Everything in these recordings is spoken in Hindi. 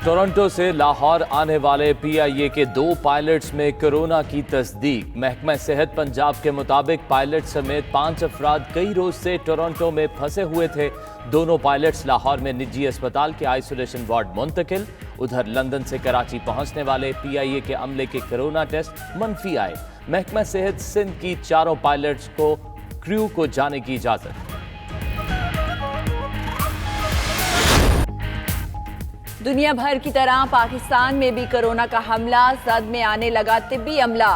टोरंटो से लाहौर आने वाले पीआईए के 2 पायलट्स में कोरोना की तस्दीक। महकमा सेहत पंजाब के मुताबिक पायलट समेत 5 अफराद कई रोज से टोरंटो में फंसे हुए थे। दोनों पायलट्स लाहौर में निजी अस्पताल के आइसोलेशन वार्ड मुंतकिल। उधर लंदन से कराची पहुंचने वाले पीआईए के अमले के कोरोना टेस्ट मनफी आए। महकमा सेहत सिंध की 4 पायलट्स को क्रू को जाने की इजाजत। दुनिया भर की तरह पाकिस्तान में भी कोरोना का हमला, जद में आने लगा तिब्बी अमला।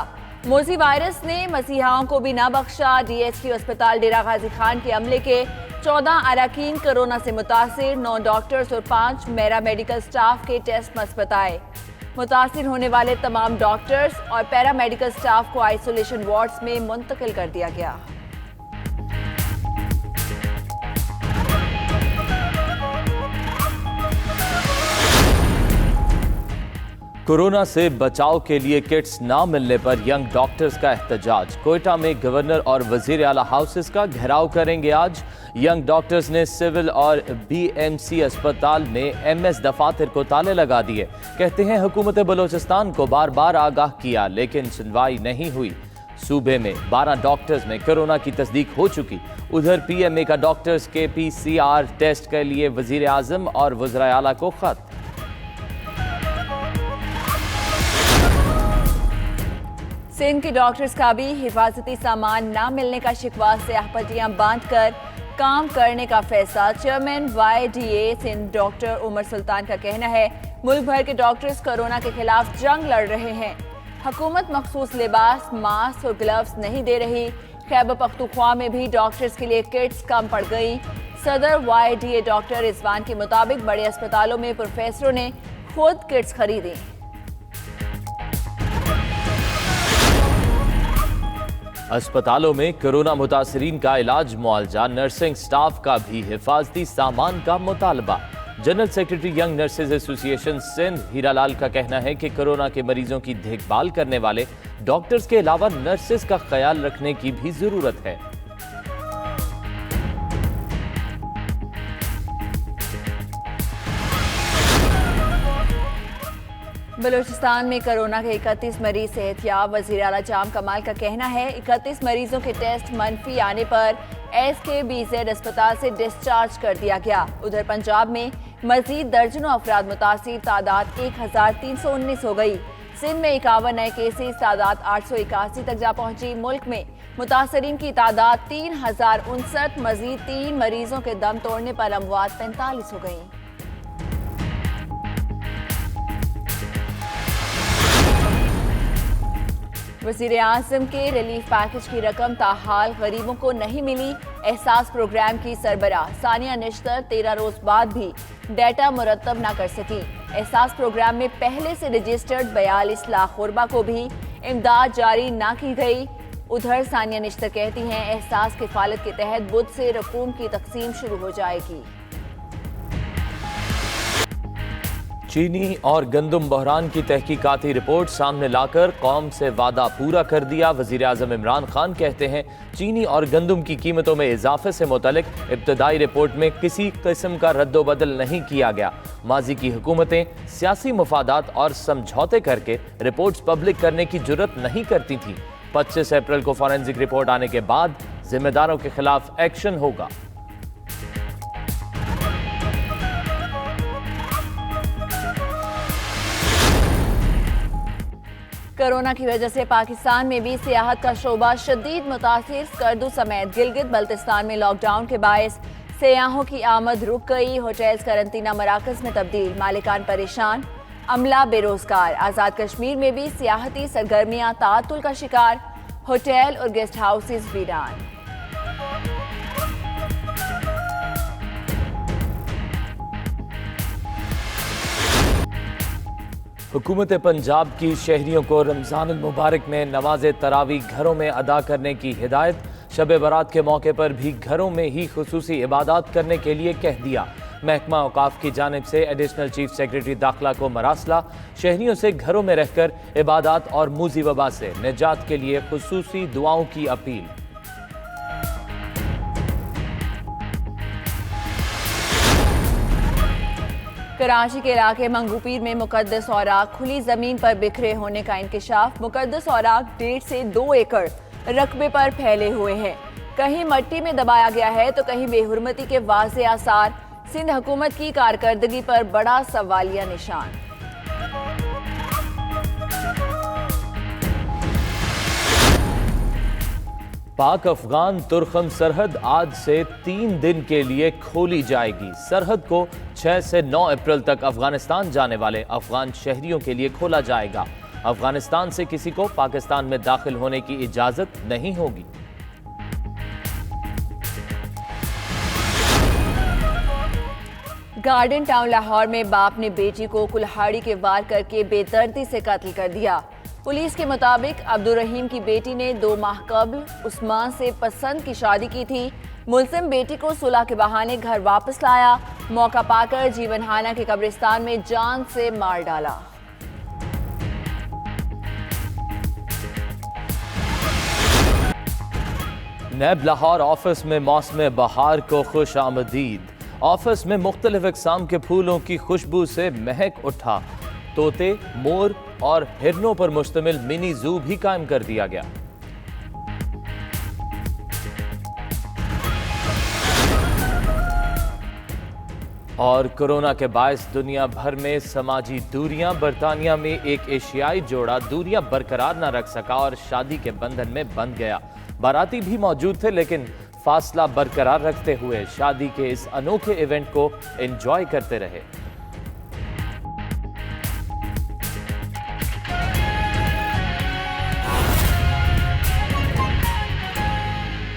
मोजी वायरस ने मसीहाओं को भी न बख्शा। डीएचक्यू अस्पताल डेरा गाजी खान के अमले के 14 अरकान कोरोना से मुतासिर। 9 डॉक्टर्स और 5 पैरा मेडिकल स्टाफ के टेस्ट मस्बत आए। मुतासिर होने वाले तमाम डॉक्टर्स और पैरा मेडिकल स्टाफ को आइसोलेशन वार्ड्स में मुंतकिल कर दिया गया। कोरोना से बचाव के लिए किट्स ना मिलने पर यंग डॉक्टर्स का एहतजाज। कोयटा में गवर्नर और वजीर आला हाउसेस का घेराव करेंगे आज। यंग डॉक्टर्स ने सिविल और बीएमसी अस्पताल में एमएस दफातर को ताले लगा दिए। कहते हैं हुकूमत बलोचिस्तान को बार बार आगाह किया लेकिन सुनवाई नहीं हुई। सूबे में 12 डॉक्टर्स में कोरोना की तस्दीक हो चुकी। उधर पीएमए का डॉक्टर्स के पीसीआर टेस्ट के लिए वजीर आजम और वज़राए आला को खत। सिंध के डॉक्टर्स का भी हिफाजती सामान न मिलने का शिकवा स्याहपट्टियां बांधकर काम करने का फैसला। Chairman YDA Sindh doctor Umar Sultan का कहना है मुल्क भर के डॉक्टर्स कोरोना के खिलाफ जंग लड़ रहे हैं। हुकूमत मखसूस लिबास, मास्क और ग्लव्स नहीं दे रही। खैबर पख्तूनख्वा में भी डॉक्टर्स के लिए किट्स कम पड़ गई। सदर वाईडीए डॉक्टर रिजवान के मुताबिक बड़े अस्पतालों में प्रोफेसरों ने खुद किट्स खरीदी। अस्पतालों में कोरोना मुतासरीन का इलाज मुआवजा। नर्सिंग स्टाफ का भी हिफाजती सामान का मुतालबा। General secretary young nurses association Sindh Hiralal का कहना है कि कोरोना के मरीजों की देखभाल करने वाले डॉक्टर्स के अलावा नर्सेज का ख्याल रखने की भी जरूरत है। बलूचिस्तान में कोरोना के 31 मरीज सेहतयाब। वज़ीर आला जाम कमाल का कहना है 31 मरीजों के टेस्ट मनफी आने पर SKBZ अस्पताल से डिस्चार्ज कर दिया गया। उधर पंजाब में मजीद दर्जनों अफराद मुतासिर, तादाद 1319 हो गई। सिंध में 51 नए केसेस, तादाद 881 तक जा पहुंची। मुल्क में मुतासरीन की तादाद 3059। मजीद 3 मरीजों के दम तोड़ने पर अमवात 45 हो गई। वज़ीर आज़म के रिलीफ पैकेज की रकम ताहाल गरीबों को नहीं मिली। एहसास प्रोग्राम की सरबराह सानिया निश्तर 13 रोज बाद भी डेटा मुरतब न कर सकी। एहसास प्रोग्राम में पहले से रजिस्टर्ड 42 लाख गुरबा को भी इमदाद जारी न की गई। उधर सानिया निश्तर कहती हैं एहसास किफालत के तहत बुध से रकूम की तकसीम शुरू हो जाएगी। चीनी और गंदम बहरान की तहकीकाती रिपोर्ट सामने लाकर कौम से वादा पूरा कर दिया। वज़ीर आज़म इमरान खान कहते हैं चीनी और गंदम की कीमतों में इजाफे से मुतल्लिक इब्तदाई रिपोर्ट में किसी किस्म का रद्दोबदल नहीं किया गया। माजी की हुकूमतें सियासी मफादात और समझौते करके रिपोर्ट्स पब्लिक करने की जुर्रत नहीं करती थीं। 25 अप्रैल को फॉरेंसिक रिपोर्ट आने के बाद जिम्मेदारों के खिलाफ एक्शन होगा। कोरोना की वजह से पाकिस्तान में भी सियाहत का शोबा शदीद मुतासिर। स्कर्दू समेत गिलगित बल्तिस्तान में लॉकडाउन के बायस सयाहों की आमद रुक गई। होटल्स करंतना मराकज में तब्दील, मालिकान परेशान, अमला बेरोजगार। आज़ाद कश्मीर में भी सियाहती सरगर्मियां ताअतुल का शिकार। होटल और गेस्ट हाउसेस वीरान। हुकूमत पंजाब की शहरियों को रमज़ान मुबारक में नमाज तरावी घरों में अदा करने की हिदायत। शब बरात के मौके पर भी घरों में ही खुसूसी इबादत करने के लिए कह दिया। महकमा औकाफ की जानिब से एडिशनल चीफ सेक्रेटरी दाखिला को मरासला। शहरियों से घरों में रहकर इबादत और मूजी वबा से निजात के लिए खुसूसी दुआओं की अपील। कराची के इलाके मंगूपीर में मुकद्दस औराक खुली जमीन पर बिखरे होने का इंकशाफ। मुकद्दस औराक 1.5 से 2 एकड़ रकबे पर फैले हुए हैं। कहीं मट्टी में दबाया गया है तो कहीं बेहुरमती के वाज़े आसार। सिंध हुकूमत की कारकर्दगी पर बड़ा सवालिया निशान। पाक अफगान तुर्खम सरहद आज से 3 दिन के लिए खोली जाएगी। सरहद को 6 से 9 अप्रैल तक अफगानिस्तान जाने वाले अफगान शहरियों के लिए खोला जाएगा। अफगानिस्तान से किसी को पाकिस्तान में दाखिल होने की इजाजत नहीं होगी। गार्डन टाउन लाहौर में बाप ने बेटी को कुल्हाड़ी के वार करके बेदर्दी से कत्ल कर दिया। पुलिस के मुताबिक अब्दुल रहीम की बेटी ने 2 माह कबल उस्मान से पसंद की शादी की थी। मुलजिम बेटी को सुलह के बहाने घर वापस लाया। मौका पाकर जीवनहाना के कब्रिस्तान में जान से मार डाला। नैब लाहौर ऑफिस में मौसम बहार को खुश आमदीद। ऑफिस में मुख्तलिफ इकसाम के फूलों की खुशबू से महक उठा। तोते, मोर और हिरनों पर मुश्तमिल मिनी जू भी कायम कर दिया गया। और कोरोना के बायस दुनिया भर में समाजी दूरियां। बरतानिया में एक एशियाई जोड़ा दूरियां बरकरार न रख सका और शादी के बंधन में बंध गया। बाराती भी मौजूद थे लेकिन फासला बरकरार रखते हुए शादी के इस अनोखे इवेंट को एंजॉय करते रहे।